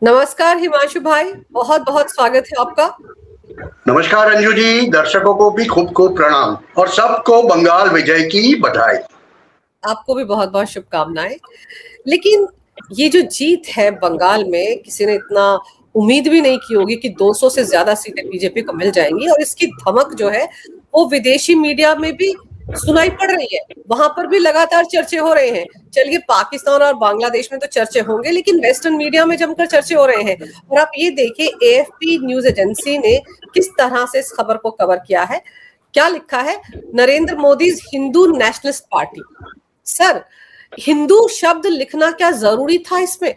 नमस्कार हिमांशु भाई, बहुत बहुत स्वागत है आपका। नमस्कार अंजू जी, दर्शकों को भी खूब खूब प्रणाम और सबको बंगाल विजय की बधाई। आपको भी बहुत बहुत शुभकामनाएं। लेकिन ये जो जीत है बंगाल में, किसी ने इतना उम्मीद भी नहीं की होगी कि 200 से ज्यादा सीटें बीजेपी को मिल जाएंगी। और इसकी धमक जो है वो विदेशी मीडिया में भी सुनाई पड़ रही है, वहां पर भी लगातार चर्चे हो रहे हैं। चलिए, पाकिस्तान और बांग्लादेश में तो चर्चे होंगे, लेकिन वेस्टर्न मीडिया में जमकर चर्चे हो रहे हैं। और आप ये देखिए, एएफपी न्यूज एजेंसी ने किस तरह से इस खबर को कवर किया है। क्या लिखा है? Narendra Modi Hindu nationalist party. Sir, Hindu शब्द लिखना क्या जरूरी था इसमें?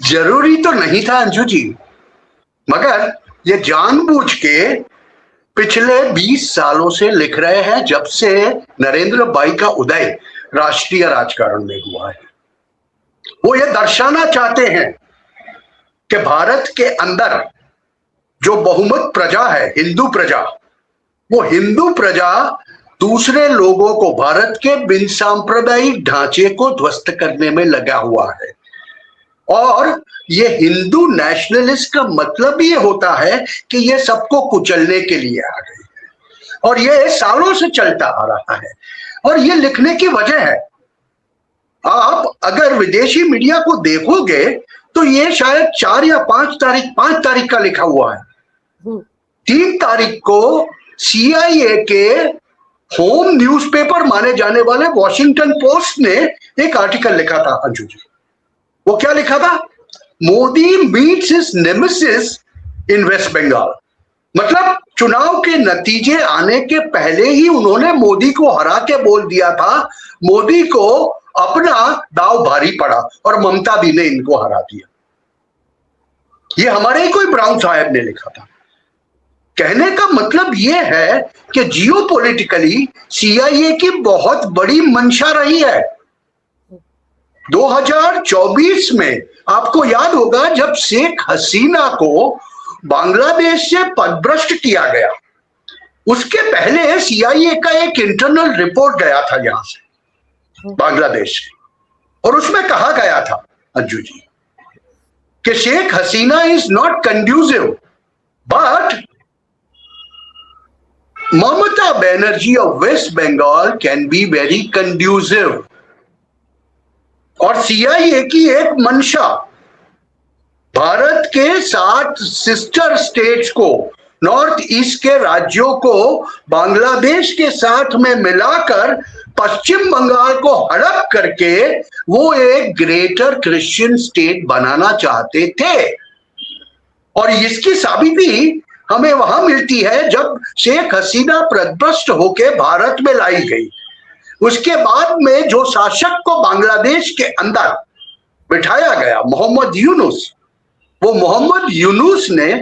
जरूरी तो नहीं था अंजू जी, मगर ये जानबूझ के पिछले 20 सालों से लिख रहे हैं, जब से नरेंद्र भाई का उदय राष्ट्रीय राजकारण में हुआ है। वो ये दर्शाना चाहते हैं कि भारत के अंदर जो बहुमत प्रजा है, हिंदू प्रजा, वो हिंदू प्रजा दूसरे लोगों को, भारत के बिन सांप्रदायिक ढांचे को ध्वस्त करने में लगा हुआ है। और ये हिंदू नेशनलिस्ट का मतलब ये होता है कि ये सबको कुचलने के लिए आ गई है, और ये सालों से चलता आ रहा है। और ये लिखने की वजह है, आप अगर विदेशी मीडिया को देखोगे तो ये शायद 4 या 5 तारीख का लिखा हुआ है। 3 तारीख को सीआईए के होम न्यूज़पेपर माने जाने वाले वॉशिंगटन पोस्ट ने एक आर्टिकल लिखा था अंजू जी। वो क्या लिखा था? मोदी मीट्स हिज नेमेसिस इन वेस्ट बंगाल। मतलब चुनाव के नतीजे आने के पहले ही उन्होंने मोदी को हरा के बोल दिया था, मोदी को अपना दाव भारी पड़ा और ममता भी ने इनको हरा दिया। ये हमारे ही कोई ब्राउन साहब ने लिखा था। कहने का मतलब यह है कि जियोपॉलिटिकली सीआईए की बहुत बड़ी मंशा रही है। 2024 में आपको याद होगा, जब शेख हसीना को बांग्लादेश से पदभ्रष्ट किया गया, उसके पहले सीआईए का एक इंटरनल रिपोर्ट गया था यहां से, बांग्लादेश से, और उसमें कहा गया था अंजू जी कि Sheikh Hasina is not conducive, but Mamata Banerjee of west Bengal can be very conducive. और सीआईए की एक मंशा भारत के 7 सिस्टर स्टेट्स को, नॉर्थ ईस्ट के राज्यों को बांग्लादेश के साथ में मिलाकर पश्चिम बंगाल को हड़प करके वो एक ग्रेटर क्रिश्चियन स्टेट बनाना चाहते थे। और इसकी साबिती हमें वहां मिलती है जब शेख हसीना पदभ्रष्ट होकर भारत में लाई गई। उसके बाद में जो शासक को बांग्लादेश के अंदर बिठाया गया, मोहम्मद यूनुस, वो मोहम्मद यूनुस ने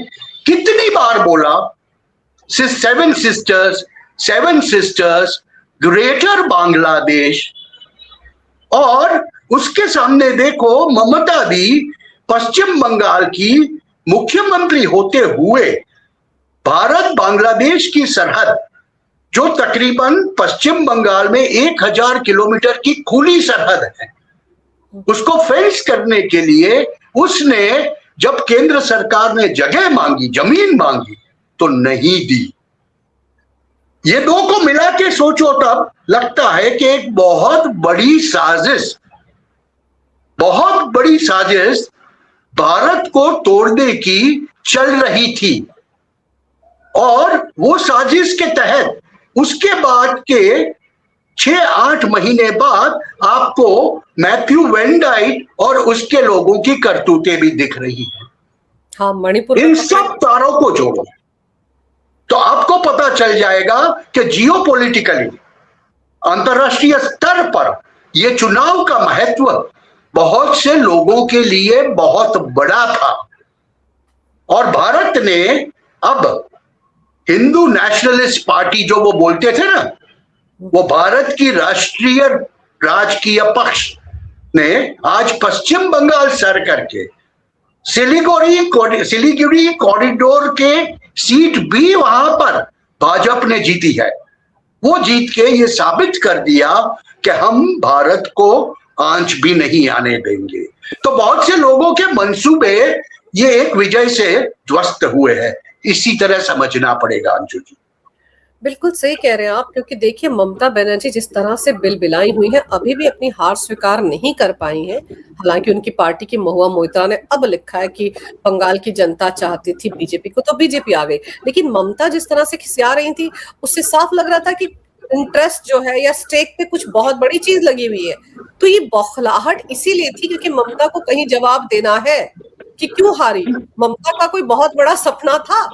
कितनी बार बोला, 7 सिस्टर्स, ग्रेटर बांग्लादेश। और उसके सामने देखो, ममता भी पश्चिम बंगाल की मुख्यमंत्री होते हुए भारत बांग्लादेश की सरहद, जो तकरीबन पश्चिम बंगाल में 1000 किलोमीटर की खुली सरहद है, उसको फेंस करने के लिए उसने, जब केंद्र सरकार ने जगह मांगी, जमीन मांगी, तो नहीं दी। ये दो को मिला के सोचो, तब लगता है कि एक बहुत बड़ी साजिश भारत को तोड़ने की चल रही थी। और वो साजिश के तहत उसके बाद के 6-8 महीने बाद आपको मैथ्यू वेंडाइट और उसके लोगों की करतूतें भी दिख रही हैं। हाँ, मणिपुर। इन सब तारों को जोड़ो तो आपको पता चल जाएगा कि जियोपॉलिटिकली अंतरराष्ट्रीय स्तर पर यह चुनाव का महत्व बहुत से लोगों के लिए बहुत बड़ा था। और भारत ने अब हिंदू नेशनलिस्ट पार्टी, जो वो बोलते थे ना, वो भारत की राष्ट्रीय राजकीय पक्ष ने आज पश्चिम बंगाल सर करके सिलीगुड़ी कॉरिडोर के सीट भी वहां पर भाजपा ने जीती है। वो जीत के ये साबित कर दिया कि हम भारत को आंच भी नहीं आने देंगे। तो बहुत से लोगों के मंसूबे ये एक विजय से ध्वस्त हुए हैं, इसी तरह समझना पड़ेगा अंशु जी। बिल्कुल सही कह रहे हैं आप, क्योंकि देखिए ममता बनर्जी जिस तरह से बिलबिलाई हुई हैं, अभी भी अपनी हार स्वीकार नहीं कर पाई हैं। हालांकि उनकी पार्टी की महुआ मोइत्रा ने अब लिखा है कि बंगाल की जनता चाहती थी बीजेपी को, तो बीजेपी आ गई। लेकिन ममता जिस तरह से खिसिया रही थी, उससे साफ लग रहा था कि इंटरेस्ट जो है या स्टेक पे कुछ बहुत बड़ी चीज लगी हुई है। तो ये बौखलाहट इसीलिए थी क्योंकि ममता को कहीं जवाब देना है कि क्यों हारी। ममता का कोई बहुत बड़ा सपना था,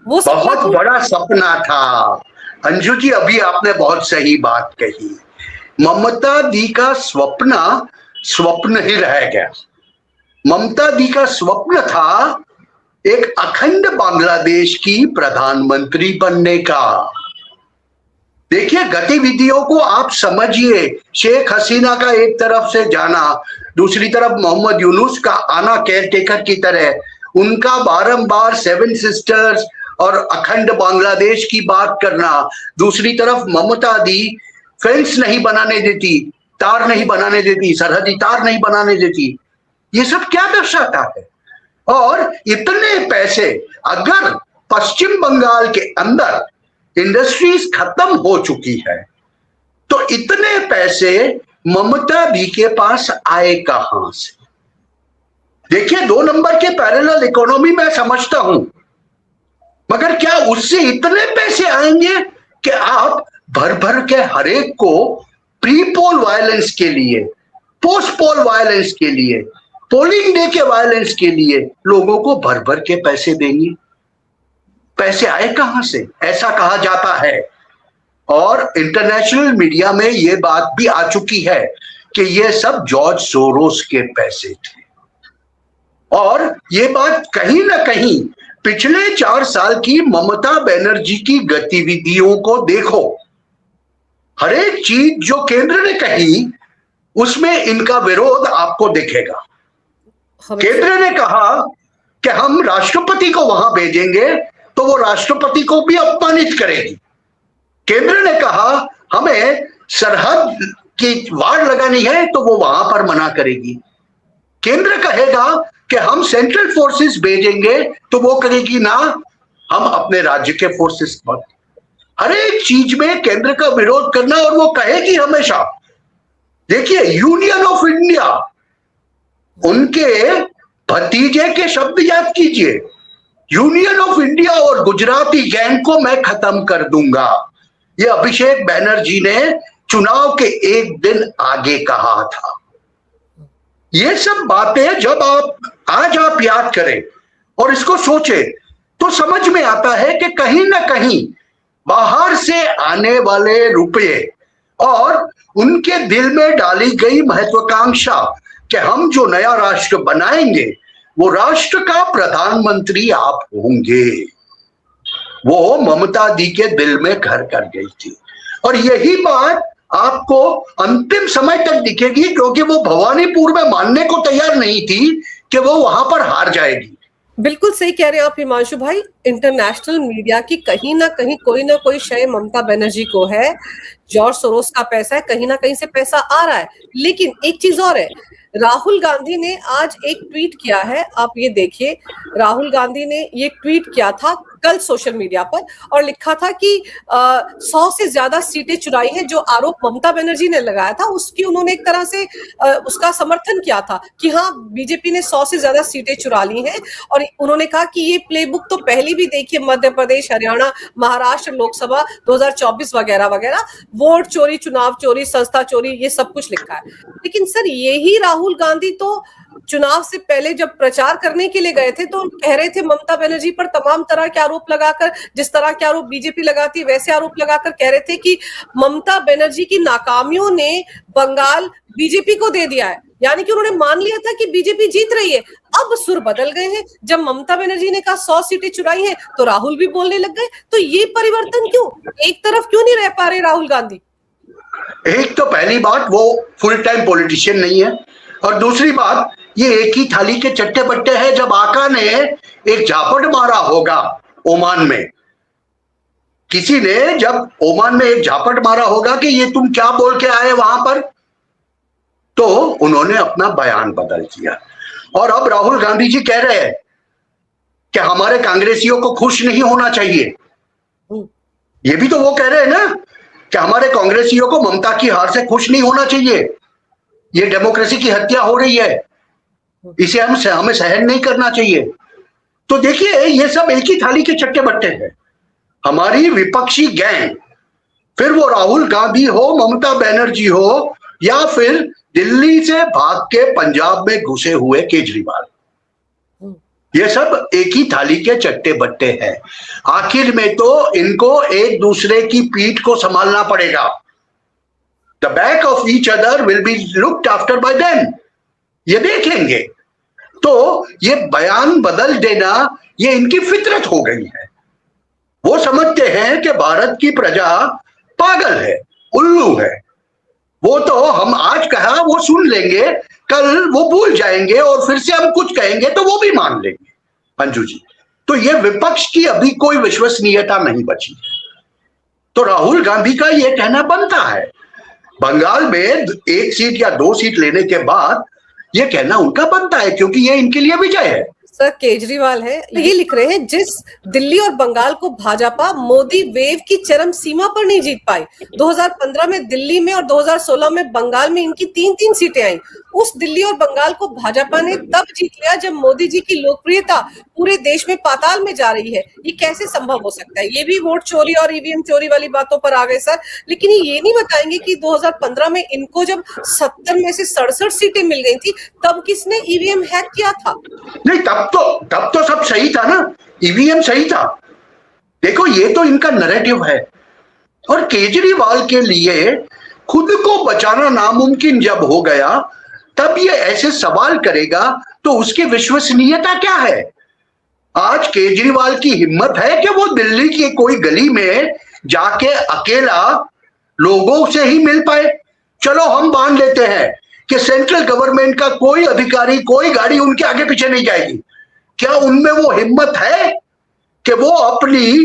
वो सपना बहुत तो बड़ा सपना था अंजू जी, अभी आपने बहुत सही बात कही। ममता दी का स्वप्न स्वप्न ही रह गया। ममता दी का स्वप्न था एक अखंड बांग्लादेश की प्रधानमंत्री बनने का। देखिए गतिविधियों को आप समझिए, शेख हसीना का एक तरफ से जाना, दूसरी तरफ मोहम्मद यूनुस का आना केयरटेकर की तरह, उनका बारंबार सेवन सिस्टर्स और अखंड बांग्लादेश की बात करना, दूसरी तरफ ममता दी फेंस नहीं बनाने देती, तार नहीं बनाने देती, सरहदी तार नहीं बनाने देती। ये सब क्या दर्शाता है? और इतने पैसे, अगर पश्चिम बंगाल के अंदर इंडस्ट्रीज खत्म हो चुकी है तो इतने पैसे ममता दी के पास आए कहां से? देखिए 2 नंबर के पैरेलल इकोनॉमी में समझता हूं, मगर क्या उससे इतने पैसे आएंगे कि आप भर भर के हरेक को प्री पोल वायलेंस के लिए, पोस्ट पोल वायलेंस के लिए, पोलिंग डे के वायलेंस के लिए लोगों को भर भर के पैसे देंगे? पैसे आए कहां से? ऐसा कहा जाता है। और इंटरनेशनल मीडिया में यह बात भी आ चुकी है कि यह सब जॉर्ज सोरोस के पैसे थे। और यह बात कहीं ना कहीं पिछले 4 साल की ममता बनर्जी की गतिविधियों को देखो, हर एक चीज जो केंद्र ने कही उसमें इनका विरोध आपको दिखेगा। केंद्र ने कहा कि हम राष्ट्रपति को वहां भेजेंगे तो वो राष्ट्रपति को भी अपमानित करेगी। केंद्र ने कहा हमें सरहद की वाड़ लगानी है तो वो वहां पर मना करेगी। केंद्र कहेगा कि हम सेंट्रल फोर्सेस भेजेंगे तो वो करेगी ना, हम अपने राज्य के फोर्सेस पर। हर एक चीज में केंद्र का विरोध करना, और वो कहेगी हमेशा। देखिए यूनियन ऑफ इंडिया, उनके भतीजे के शब्द याद कीजिए, यूनियन ऑफ इंडिया और गुजराती गैंग को मैं खत्म कर दूंगा। ये अभिषेक बैनर्जी ने चुनाव के एक दिन आगे कहा था। ये सब बातें जब आज आप याद करें और इसको सोचे तो समझ में आता है कि कहीं ना कहीं बाहर से आने वाले रुपए और उनके दिल में डाली गई महत्वाकांक्षा कि हम जो नया राष्ट्र बनाएंगे वो राष्ट्र का प्रधानमंत्री आप होंगे, वो ममता दी के दिल में घर कर गई थी। और यही बात आपको अंतिम समय तक दिखेगी, क्योंकि वो भवानीपुर में मानने को तैयार नहीं थी कि वो वहां पर हार जाएगी। बिल्कुल सही कह रहे हैं आप हिमांशु भाई। इंटरनेशनल मीडिया की कहीं ना कोई शय ममता बनर्जी को है। जॉर्ज सोरोस का पैसा है, कहीं ना कहीं से पैसा आ रहा है। लेकिन एक चीज और है, राहुल गांधी ने आज एक ट्वीट किया है, आप ये देखिए। राहुल गांधी ने ये ट्वीट किया था कल सोशल मीडिया पर और लिखा था कि 100 से ज्यादा सीटें चुराई हैं, जो आरोप ममता बनर्जी ने लगाया था उसकी उन्होंने एक तरह से उसका समर्थन किया था कि हाँ बीजेपी ने 100 से ज्यादा सीटें चुरा ली हैं। और उन्होंने कहा कि ये प्लेबुक तो पहले भी देखिए, मध्य प्रदेश, हरियाणा, महाराष्ट्र, लोकसभा 2024 वगैरह वगैरह, वोट चोरी, चुनाव चोरी, संस्था चोरी, ये सब कुछ लिखा है। लेकिन सर यही राहुल गांधी तो चुनाव से पहले जब प्रचार करने के लिए गए थे तो कह रहे थे ममता बनर्जी पर तमाम तरह के आरोप लगाकर, जिस तरह के आरोप बीजेपी लगाती वैसे आरोप लगाकर कह रहे थे कि ममता बनर्जी की नाकामियों ने बंगाल बीजेपी को दे दिया है। यानी कि उन्होंने मान लिया था कि बीजेपी जीत रही है। अब सुर बदल गए हैं, जब ममता बनर्जी ने कहा 100 सीटें चुराई हैं तो राहुल भी बोलने लग गए। तो ये परिवर्तन क्यों? एक तरफ क्यों नहीं रह पा रहे राहुल गांधी? एक तो पहली बात, वो फुल टाइम पॉलिटिशियन नहीं है, और दूसरी बात ये एक ही थाली के चट्टे बट्टे है। जब आका ने एक झापट मारा होगा ओमान में, किसी ने जब ओमान में एक झापट मारा होगा कि ये तुम क्या बोल के आए वहां पर, तो उन्होंने अपना बयान बदल दिया और अब राहुल गांधी जी कह रहे हैं कि हमारे कांग्रेसियों को खुश नहीं होना चाहिए। ये भी तो वो कह रहे हैं ना कि हमारे कांग्रेसियों को ममता की हार से खुश नहीं होना चाहिए, ये डेमोक्रेसी की हत्या हो रही है, इसे हमें सहन नहीं करना चाहिए। तो देखिए ये सब एक ही थाली के चट्टे बट्टे हैं। हमारी विपक्षी गैंग, फिर वो राहुल गांधी हो, ममता बनर्जी हो, या फिर दिल्ली से भाग के पंजाब में घुसे हुए केजरीवाल, ये सब एक ही थाली के चट्टे बट्टे हैं। आखिर में तो इनको एक दूसरे की पीठ को संभालना पड़ेगा। The back of each other will be looked after bye them, ये देखेंगे। तो ये बयान बदल देना ये इनकी फितरत हो गई है। वो समझते हैं कि भारत की प्रजा पागल है, उल्लू है। वो तो हम आज कहा वो सुन लेंगे, कल वो भूल जाएंगे और फिर से हम कुछ कहेंगे तो वो भी मान लेंगे। अंजू जी, तो ये विपक्ष की अभी कोई विश्वसनीयता नहीं बची है। तो राहुल गांधी का ये कहना बनता है, बंगाल में 1 सीट या 2 सीट लेने के बाद ये कहना उनका बनता है, क्योंकि ये इनके लिए विजय है। सर केजरीवाल है ये लिख रहे हैं, जिस दिल्ली और बंगाल को भाजपा मोदी वेव की चरम सीमा पर नहीं जीत पाई। 2015 में दिल्ली में और 2016 में बंगाल में इनकी 3-3 सीटें आई। उस दिल्ली और बंगाल को भाजपा ने तब जीत लिया जब मोदी जी की लोकप्रियता पूरे देश में पाताल में जा रही है। ये कैसे संभव हो सकता है? ये भी वोट चोरी और ईवीएम चोरी वाली बातों पर आ गए सर, लेकिन ये नहीं बताएंगे कि 2015 में इनको जब 70 में से 67 सीटें मिल गई थी तब किसने ईवीएम हैक किया था? नहीं, तब तो सब सही था ना, ईवीएम सही था। देखो ये तो इनका नैरेटिव है, और केजरीवाल के लिए खुद को बचाना नामुमकिन जब हो गया तब ये ऐसे सवाल करेगा तो उसकी विश्वसनीयता क्या है? आज केजरीवाल की हिम्मत है कि वो दिल्ली की कोई गली में जाके अकेला लोगों से ही मिल पाए? चलो हम मान लेते हैं कि सेंट्रल गवर्नमेंट का कोई अधिकारी, कोई गाड़ी उनके आगे पीछे नहीं जाएगी। क्या उनमें वो हिम्मत है कि वो अपनी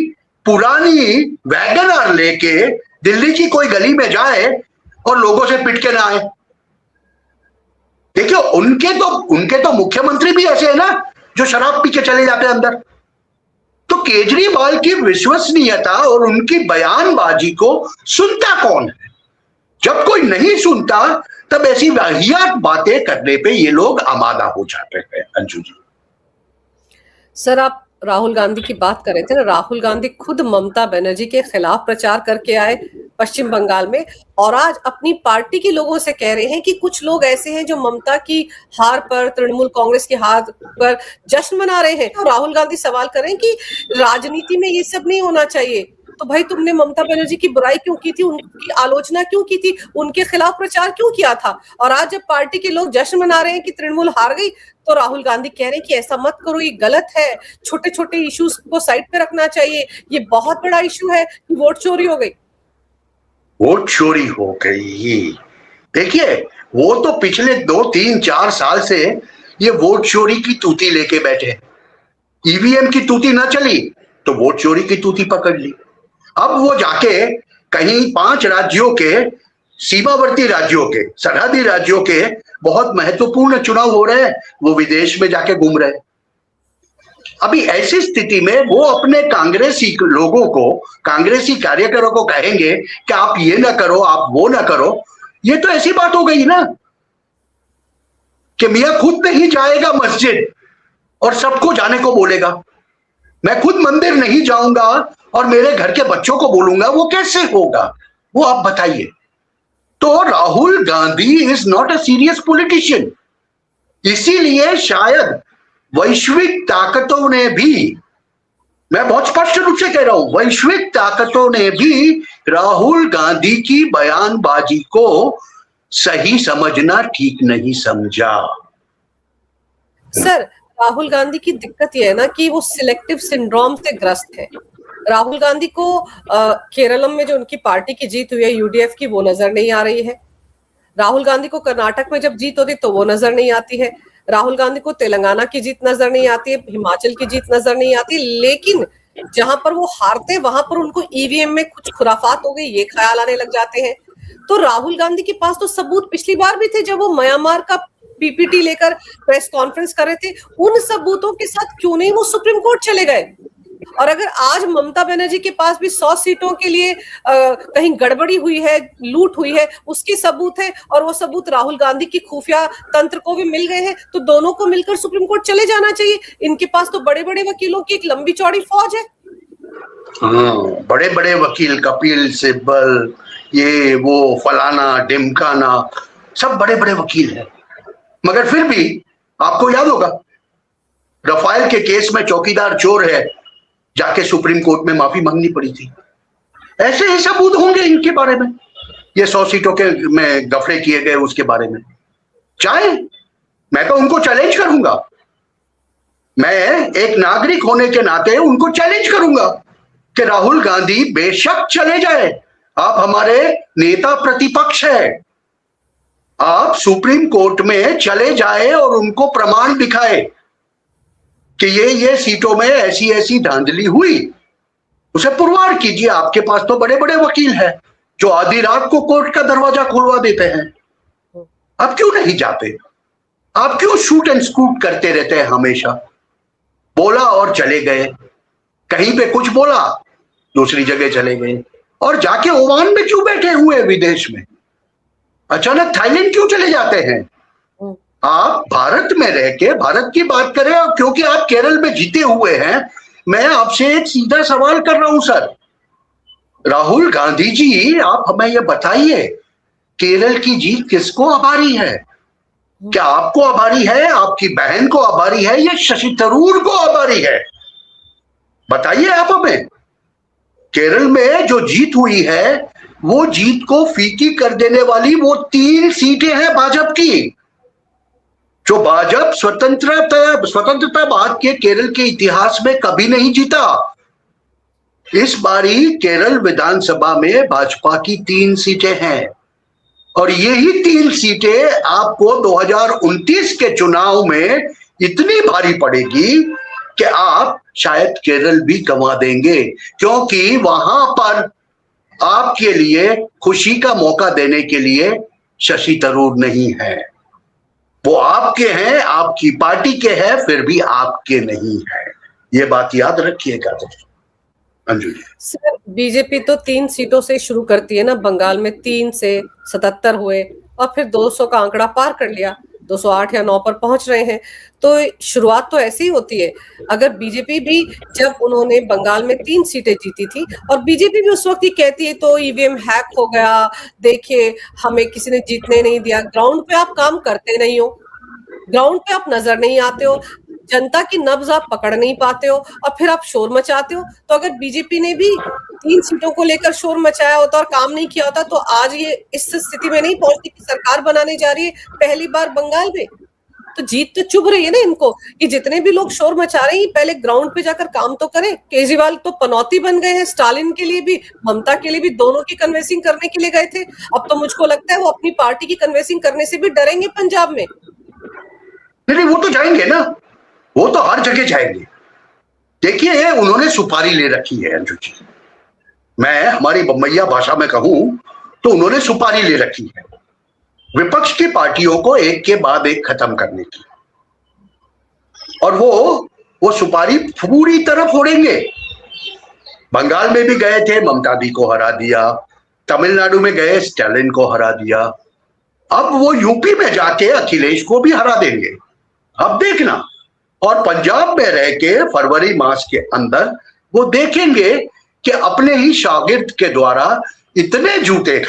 पुरानी वैगनआर लेके दिल्ली की कोई गली में जाए और लोगों से पिट के ना आए? देखिए उनके तो मुख्यमंत्री भी ऐसे है ना, जो शराब पी के चले जाते हैं अंदर। तो केजरीवाल की विश्वसनीयता और उनकी बयानबाजी को सुनता कौन है? जब कोई नहीं सुनता तब ऐसी वाहियात बातें करने पे ये लोग आमादा हो जाते हैं। अंजू जी, सर आप राहुल गांधी की बात कर रहे थे ना, राहुल गांधी खुद ममता बनर्जी के खिलाफ प्रचार करके आए पश्चिम बंगाल में, और आज अपनी पार्टी के लोगों से कह रहे हैं कि कुछ लोग ऐसे हैं जो ममता की हार पर, तृणमूल कांग्रेस की हार पर जश्न मना रहे हैं। तो राहुल गांधी सवाल कर रहे हैं कि राजनीति में ये सब नहीं होना चाहिए। तो भाई तुमने ममता बनर्जी की बुराई क्यों की थी, उनकी आलोचना क्यों की थी, उनके खिलाफ प्रचार क्यों किया था? और आज जब पार्टी के लोग जश्न मना रहे हैं कि तृणमूल हार गई, तो राहुल गांधी कह रहे हैं कि ऐसा मत करो, ये गलत है, छोटे छोटे इश्यूज को साइड पे रखना चाहिए, ये बहुत बड़ा इशू है कि वोट चोरी हो गई। वोट चोरी हो गई, देखिए वो तो पिछले 2-3-4 साल से ये वोट चोरी की तूती लेके बैठे। ईवीएम की तूती ना चली तो वोट चोरी की तूती पकड़ ली। अब वो जाके कहीं 5 राज्यों के, सीमावर्ती राज्यों के, सरहदी राज्यों के बहुत महत्वपूर्ण चुनाव हो रहे हैं, वो विदेश में जाके घूम रहे हैं। अभी ऐसी स्थिति में वो अपने कांग्रेसी लोगों को, कांग्रेसी कार्यकर्ताओं को कहेंगे कि आप ये ना करो, आप वो ना करो। ये तो ऐसी बात हो गई ना कि मियां खुद नहीं जाएगा मस्जिद और सबको जाने को बोलेगा। मैं खुद मंदिर नहीं जाऊंगा और मेरे घर के बच्चों को बोलूंगा, वो कैसे होगा? वो आप बताइए। तो Rahul Gandhi is not a serious politician. इसीलिए शायद वैश्विक ताकतों ने भी, मैं बहुत स्पष्ट रूप से कह रहा हूं, वैश्विक ताकतों ने भी राहुल गांधी की बयानबाजी को सही समझना ठीक नहीं समझा। सर राहुल गांधी की दिक्कत यह है ना कि वो सिलेक्टिव सिंड्रोम से ग्रस्त है। राहुल गांधी को केरलम में जो उनकी पार्टी की जीत हुई है यूडीएफ की, वो नजर नहीं आ रही है। राहुल गांधी को कर्नाटक में जब जीत होती तो वो नजर नहीं आती है। राहुल गांधी को तेलंगाना की जीत नजर नहीं आती है, हिमाचल की जीत नजर नहीं आती। लेकिन जहां पर वो हारते वहां पर उनको ईवीएम में कुछ खुराफात हो गई, ये ख्याल आने लग जाते हैं। तो राहुल गांधी के पास तो सबूत पिछली बार भी थे जब वो म्यांमार का पीपीटी लेकर प्रेस कॉन्फ्रेंस कर रहे थे। उन सबूतों के साथ क्यों नहीं वो सुप्रीम कोर्ट चले गए? और अगर आज ममता बनर्जी के पास भी 100 सीटों के लिए कहीं गड़बड़ी हुई है, लूट हुई है, उसके सबूत है, और वो सबूत राहुल गांधी की खुफिया तंत्र को भी मिल गए हैं, तो दोनों को मिलकर सुप्रीम कोर्ट चले जाना चाहिए। इनके पास तो बड़े बड़े वकीलों की एक लंबी चौड़ी फौज है। बड़े बड़े वकील, कपिल सिब्बल, ये वो फलाना ढिमकाना, सब बड़े बड़े वकील हैं। मगर फिर भी आपको याद होगा रफाल के केस में चौकीदार चोर है, जाके सुप्रीम कोर्ट में माफी मांगनी पड़ी थी। ऐसे ही सबूत होंगे इनके बारे में, ये 100 सीटों के में गफले किए गए उसके बारे में। चाहे मैं तो उनको चैलेंज करूंगा, मैं एक नागरिक होने के नाते उनको चैलेंज करूंगा कि राहुल गांधी बेशक चले जाए, आप हमारे नेता प्रतिपक्ष है, आप सुप्रीम कोर्ट में चले जाए और उनको प्रमाण दिखाए कि ये सीटों में ऐसी ऐसी धांधली हुई, उसे पुरवार कीजिए। आपके पास तो बड़े बड़े वकील हैं जो आधी रात को कोर्ट का दरवाजा खुलवा देते हैं। आप क्यों नहीं जाते? आप क्यों शूट एंड स्कूट करते रहते हैं हमेशा? बोला और चले गए, कहीं पे कुछ बोला दूसरी जगह चले गए, और जाके ओमान में क्यों बैठे हुए विदेश में? अचानक थाईलैंड क्यों चले जाते हैं? आप भारत में रह के भारत की बात करें, और क्योंकि आप केरल में जीते हुए हैं, मैं आपसे एक सीधा सवाल कर रहा हूं सर, राहुल गांधी जी, आप हमें यह बताइए, केरल की जीत किसको आभारी है? क्या आपको आभारी है, आपकी बहन को आभारी है, या शशि थरूर को आभारी है? बताइए आप हमें। केरल में जो जीत हुई है, वो जीत को फीकी कर देने वाली वो 3 सीटें हैं भाजपा की, जो भाजपा स्वतंत्रता बाद के केरल के इतिहास में कभी नहीं जीता। इस बारी केरल विधानसभा में भाजपा की 3 सीटें हैं, और यही 3 सीटें आपको 2029 के चुनाव में इतनी भारी पड़ेगी कि आप शायद केरल भी गंवा देंगे, क्योंकि वहां पर आपके लिए खुशी का मौका देने के लिए शशि थरूर नहीं है। वो आपके हैं, आपकी पार्टी के हैं, फिर भी आपके नहीं है। ये बात याद रखिएगा दोस्तों। अंजू जी। सर, बीजेपी तो 3 सीटों से शुरू करती है ना, बंगाल में 3 से 77 हुए और फिर 200 का आंकड़ा पार कर लिया, 208 या 9 पर पहुंच रहे हैं। तो शुरुआत तो ऐसी ही होती है। अगर बीजेपी भी, जब उन्होंने बंगाल में 3 सीटें जीती थी, और बीजेपी भी उस वक्त ही कहती है तो ईवीएम हैक हो गया, देखिए हमें किसी ने जीतने नहीं दिया। ग्राउंड पे आप काम करते नहीं हो, ग्राउंड पे आप नजर नहीं आते हो, जनता की नब्ज आप पकड़ नहीं पाते हो, और फिर आप शोर मचाते हो। तो अगर बीजेपी ने भी 3 सीटों को लेकर शोर मचाया होता और काम नहीं किया होता, तो आज ये इस स्थिति में नहीं पहुंचती कि सरकार बनाने जा रही है पहली बार बंगाल में। तो जीत तो चुभ रही है ना इनको, कि जितने भी लोग शोर मचा रहे हैं पहले ग्राउंड पे जाकर काम तो करें। केजरीवाल तो पनौती बन गए हैं, स्टालिन के लिए भी, ममता के लिए भी, दोनों की कन्वेंसिंग करने के लिए गए थे। अब तो मुझको लगता है वो अपनी पार्टी की कन्वेंसिंग करने से भी डरेंगे पंजाब में। नहीं, वो तो जाएंगे ना, वो तो हर जगह जाएंगे। देखिए, उन्होंने सुपारी ले रखी है अंजू जी, मैं हमारी बम्बैया भाषा में कहूं तो उन्होंने सुपारी ले रखी है विपक्ष की पार्टियों को एक के बाद एक खत्म करने की, और वो सुपारी पूरी तरह फोड़ेंगे। बंगाल में भी गए थे, ममता दी को हरा दिया, तमिलनाडु में गए, स्टालिन को हरा दिया, अब वो यूपी में जाके अखिलेश को भी हरा देंगे। अब देखना, और पंजाब में रह के फरवरी मास के अंदर वो देखेंगे कि अपने ही शागिर्द के द्वारा इतने जूते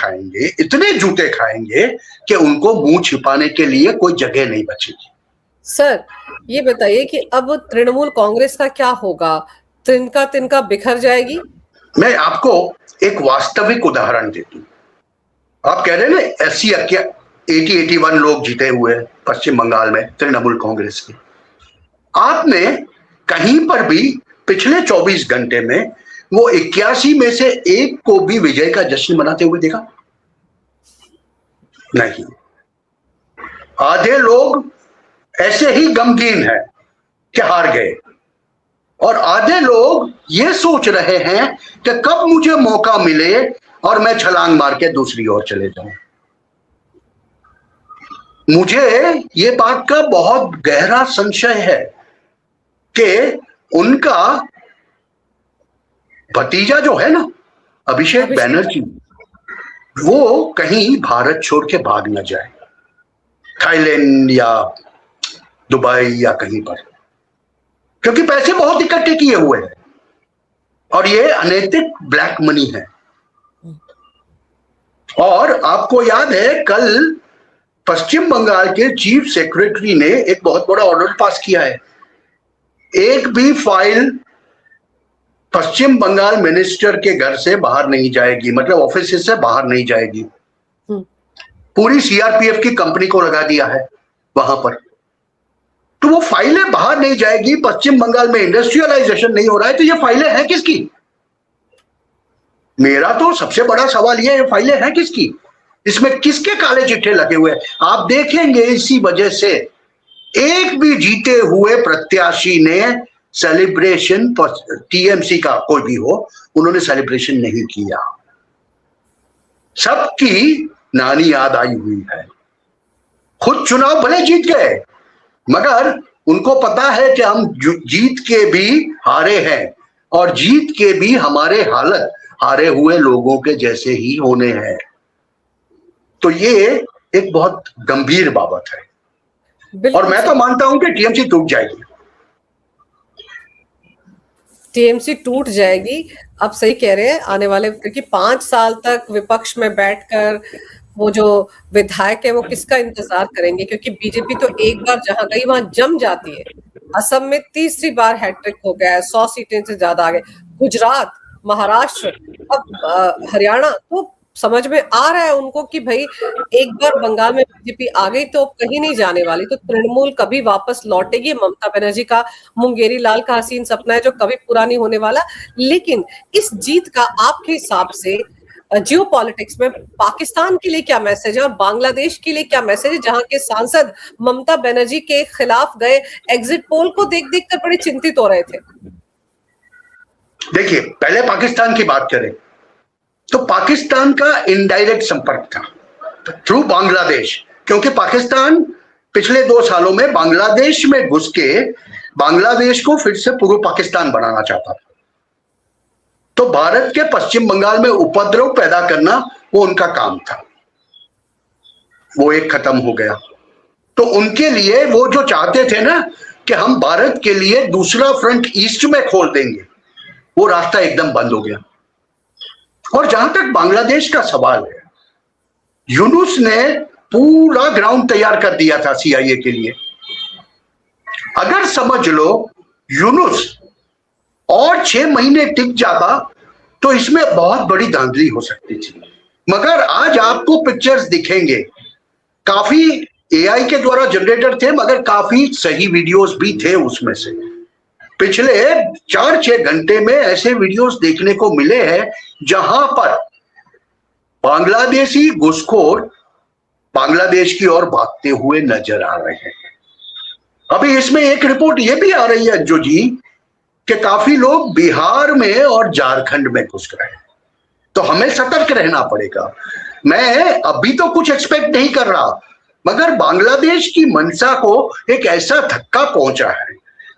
खाएंगे कि उनको मुंह छिपाने के लिए कोई जगह नहीं बचेगी। सर, ये बताइए कि अब तृणमूल कांग्रेस का क्या होगा? तिनका तिनका बिखर जाएगी? मैं आपको एक वास्तविक उदाहरण देता हूं। आप कह रहे हैं ना 81 लोग जीते हुए पश्चिम बंगाल में तृणमूल कांग्रेस के, आपने कहीं पर भी पिछले 24 घंटे में वो 81 में से एक को भी विजय का जश्न मनाते हुए देखा? नहीं। आधे लोग ऐसे ही गमगीन हैं कि हार गए, और आधे लोग ये सोच रहे हैं कि कब मुझे मौका मिले और मैं छलांग मार के दूसरी ओर चले जाऊं। मुझे ये बात का बहुत गहरा संशय है कि उनका भतीजा जो है ना, अभिषेक बैनर्जी, वो कहीं भारत छोड़ के भाग न जाए, थाईलैंड या दुबई या कहीं पर, क्योंकि पैसे बहुत इकट्ठे किए हुए हैं और ये अनैतिक ब्लैक मनी है। और आपको याद है कल पश्चिम बंगाल के चीफ सेक्रेटरी ने एक बहुत बड़ा ऑर्डर पास किया है, एक भी फाइल पश्चिम बंगाल मिनिस्टर के घर से बाहर नहीं जाएगी, मतलब ऑफिस से बाहर नहीं जाएगी। पूरी सीआरपीएफ की कंपनी को लगा दिया है वहां पर, तो वो फाइलें बाहर नहीं जाएगी। पश्चिम बंगाल में इंडस्ट्रियलाइजेशन नहीं हो रहा है, तो ये फाइलें हैं किसकी? मेरा तो सबसे बड़ा सवाल ये फाइलें हैं किसकी, इसमें किसके काले चिट्ठे लगे हुए हैं? आप देखेंगे इसी वजह से एक भी जीते हुए प्रत्याशी ने सेलिब्रेशन, टीएमसी का कोई भी हो, उन्होंने सेलिब्रेशन नहीं किया। सबकी नानी याद आई हुई है। खुद चुनाव भले जीत गए, मगर उनको पता है कि हम जीत के भी हारे हैं और जीत के भी हमारे हालत हारे हुए लोगों के जैसे ही होने हैं। तो ये एक बहुत गंभीर बाबत है और मैं तो मानता हूं कि टीएमसी टूट जाएगी। टीएमसी टूट जाएगी, आप सही कह रहे हैं। आने वाले, क्योंकि 5 साल तक विपक्ष में बैठकर वो जो विधायक है वो किसका इंतजार करेंगे, क्योंकि बीजेपी तो एक बार जहां गई वहां जम जाती है। असम में तीसरी बार हैट्रिक हो गया है, 100 सीटें से ज्यादा आ गए। गुजरात, महाराष्ट्र, अब हरियाणा, तो समझ में आ रहा है उनको कि भाई एक बार बंगाल में बीजेपी आ गई तो कहीं नहीं जाने वाली, तो तृणमूल कभी वापस लौटेगी। ममता बनर्जी का मुंगेरी लाल का हसीन सपना है जो कभी पूरा नहीं होने वाला। लेकिन इस जीत का आपके हिसाब से जियो पॉलिटिक्स में पाकिस्तान के लिए क्या मैसेज है और बांग्लादेश के लिए क्या मैसेज है, जहां के सांसद ममता बनर्जी के खिलाफ गए एग्जिट पोल को देख देख कर बड़े चिंतित हो रहे थे? देखिए, पहले पाकिस्तान की बात करें तो पाकिस्तान का इनडायरेक्ट संपर्क था थ्रू बांग्लादेश, क्योंकि पाकिस्तान पिछले 2 सालों में बांग्लादेश में घुस के बांग्लादेश को फिर से पूर्व पाकिस्तान बनाना चाहता था। तो भारत के पश्चिम बंगाल में उपद्रव पैदा करना वो उनका काम था, वो एक खत्म हो गया। तो उनके लिए वो जो चाहते थे ना कि हम भारत के लिए दूसरा फ्रंट ईस्ट में खोल देंगे, वो रास्ता एकदम बंद हो गया। और जहां तक बांग्लादेश का सवाल है, यूनुस ने पूरा ग्राउंड तैयार कर दिया था सीआईए के लिए। अगर समझ लो यूनुस और 6 महीने टिक जाता तो इसमें बहुत बड़ी धांधली हो सकती थी। मगर आज आपको पिक्चर्स दिखेंगे, काफी एआई के द्वारा जनरेटर थे, मगर काफी सही वीडियोस भी थे उसमें से। पिछले 4-6 घंटे में ऐसे वीडियोस देखने को मिले हैं जहां पर बांग्लादेशी घुसखोर बांग्लादेश की ओर भागते हुए नजर आ रहे हैं। अभी इसमें एक रिपोर्ट ये भी आ रही है जो जी कि काफी लोग बिहार में और झारखंड में घुस गए, तो हमें सतर्क रहना पड़ेगा। मैं अभी तो कुछ एक्सपेक्ट नहीं कर रहा, मगर बांग्लादेश की मंशा को एक ऐसा धक्का पहुंचा है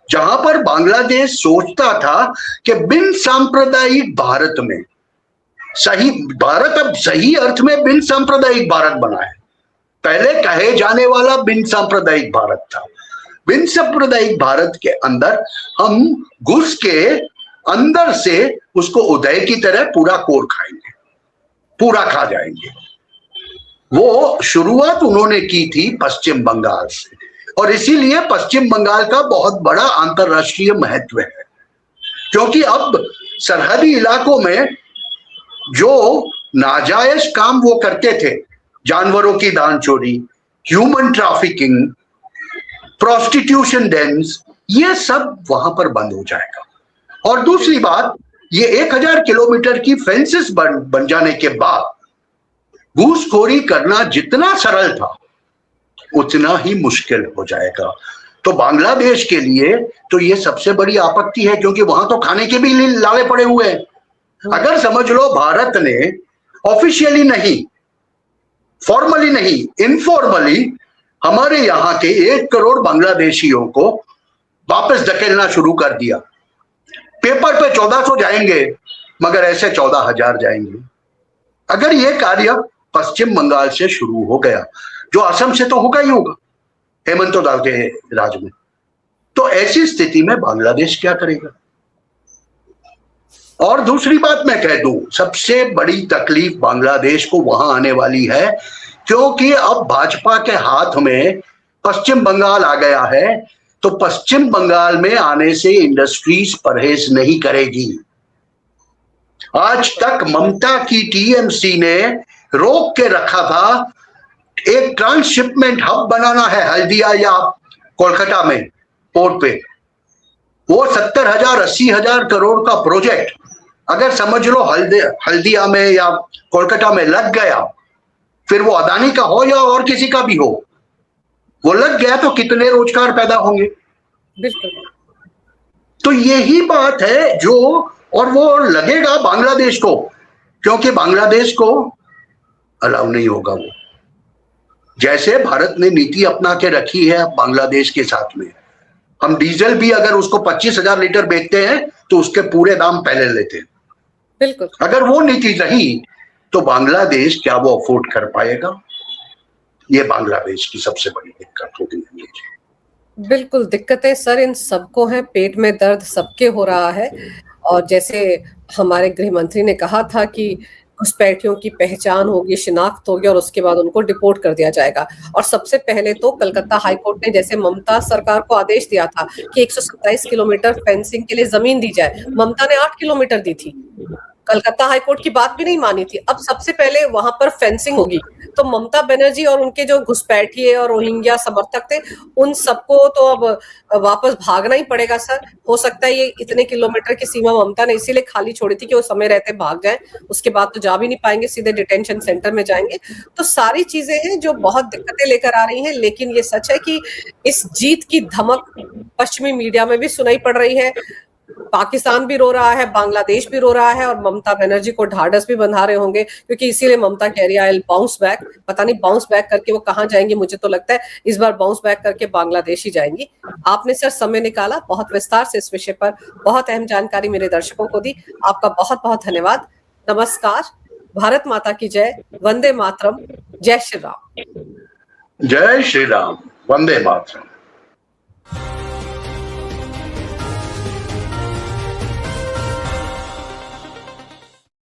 जहां पर बांग्लादेश सोचता था कि बिन सांप्रदायिक भारत में, सही भारत अब सही अर्थ में बिन सांप्रदायिक भारत बना है। पहले कहे जाने वाला बिन सांप्रदायिक भारत था। बिन सांप्रदायिक भारत के अंदर हम घुस के अंदर से उसको उदय की तरह पूरा कोर खाएंगे, पूरा खा जाएंगे। वो शुरुआत उन्होंने की थी पश्चिम बंगाल से, और इसीलिए पश्चिम बंगाल का बहुत बड़ा अंतरराष्ट्रीय महत्व है, क्योंकि अब सरहदी इलाकों में जो नाजायज काम वो करते थे, जानवरों की दान चोरी, ह्यूमन ट्रैफिकिंग, प्रोस्टिट्यूशन डेंस, ये सब वहां पर बंद हो जाएगा। और दूसरी बात, ये 1000 किलोमीटर की फेंसेस बन जाने के बाद घूसखोरी करना जितना सरल था उतना ही मुश्किल हो जाएगा। तो बांग्लादेश के लिए तो ये सबसे बड़ी आपत्ति है, क्योंकि वहां तो खाने के भी लाले पड़े हुए हैं। अगर समझ लो भारत ने ऑफिशियली नहीं, फॉर्मली नहीं, इनफॉर्मली हमारे यहाँ के 1 करोड़ बांग्लादेशियों को वापस धकेलना शुरू कर दिया। पेपर पे 1400 जाएंगे, मगर ऐसे 14,000 जाएंगे। अगर यह कार्य पश्चिम बंगाल से शुरू हो गया, जो असम से तो होगा ही होगा हेमंत दाल के राज में, तो ऐसी स्थिति में बांग्लादेश क्या करेगा? और दूसरी बात मैं कह दूं, सबसे बड़ी तकलीफ बांग्लादेश को वहां आने वाली है, क्योंकि अब भाजपा के हाथ में पश्चिम बंगाल आ गया है, तो पश्चिम बंगाल में आने से इंडस्ट्रीज परहेज नहीं करेगी। आज तक ममता की टीएमसी ने रोक के रखा था, एक ट्रांसशिपमेंट हब बनाना है हल्दिया या कोलकाता में पोर्ट पे, वो 70,000 80,000 करोड़ का प्रोजेक्ट अगर समझ लो हल्दिया में या कोलकाता में लग गया, फिर वो अदानी का हो या और किसी का भी हो, वो लग गया तो कितने रोजगार पैदा होंगे। बिल्कुल। तो यही बात है जो, और वो लगेगा बांग्लादेश को, क्योंकि बांग्लादेश को अलाउ नहीं होगा वो, जैसे भारत ने नीति अपना के रखी है बांग्लादेश के साथ में। हम डीजल भी अगर उसको 25,000 लीटर बेचते हैं तो उसके पूरे दाम पहले लेते हैं। बिल्कुल। अगर वो नीति रही तो बांग्लादेश क्या वो अफोर्ड कर पाएगा? ये बांग्लादेश की सबसे बड़ी दिक्कत होगी। बिल्कुल, दिक्कतें सर इन सबको हैं, पेट में दर्द सबके हो रहा है। और जैसे हमारे गृह मंत्री ने कहा था कि घुसपैठियों की पहचान होगी, शिनाख्त होगी और उसके बाद उनको डिपोर्ट कर दिया जाएगा। और सबसे पहले तो कलकत्ता हाई कोर्ट ने जैसे ममता सरकार को आदेश दिया था कि 127 किलोमीटर फेंसिंग के लिए जमीन दी जाए, ममता ने 8 किलोमीटर दी थी। कलकत्ता हाईकोर्ट की बात भी नहीं मानी थी। अब सबसे पहले वहां पर फेंसिंग होगी, तो ममता बनर्जी और उनके जो घुसपैठिए और रोहिंग्या समर्थक थे, उन सबको तो अब वापस भागना ही पड़ेगा सर। हो सकता है ये इतने किलोमीटर की सीमा ममता ने इसीलिए खाली छोड़ी थी कि वो समय रहते भाग जाए, उसके बाद तो जा भी नहीं पाएंगे, सीधे डिटेंशन सेंटर में जाएंगे। तो सारी चीजें हैं जो बहुत दिक्कतें लेकर आ रही हैं। लेकिन ये सच है कि इस जीत की धमक पश्चिमी मीडिया में भी सुनाई पड़ रही है। पाकिस्तान भी रो रहा है, बांग्लादेश भी रो रहा है, और ममता बनर्जी को ढाढ़स भी बंधा रहे होंगे, क्योंकि इसीलिए ममता कह रही है आई बाउंस बैक। पता नहीं बाउंस बैक करके वो कहां जाएंगी, मुझे तो लगता है इस बार बाउंस बैक करके बांग्लादेश ही जाएंगी। आपने सर समय निकाला, बहुत विस्तार से इस विषय पर बहुत अहम जानकारी मेरे दर्शकों को दी, आपका बहुत बहुत धन्यवाद। नमस्कार, भारत माता की जय, वंदे मातरम, जय श्री राम। जय श्री राम, वंदे मातरम।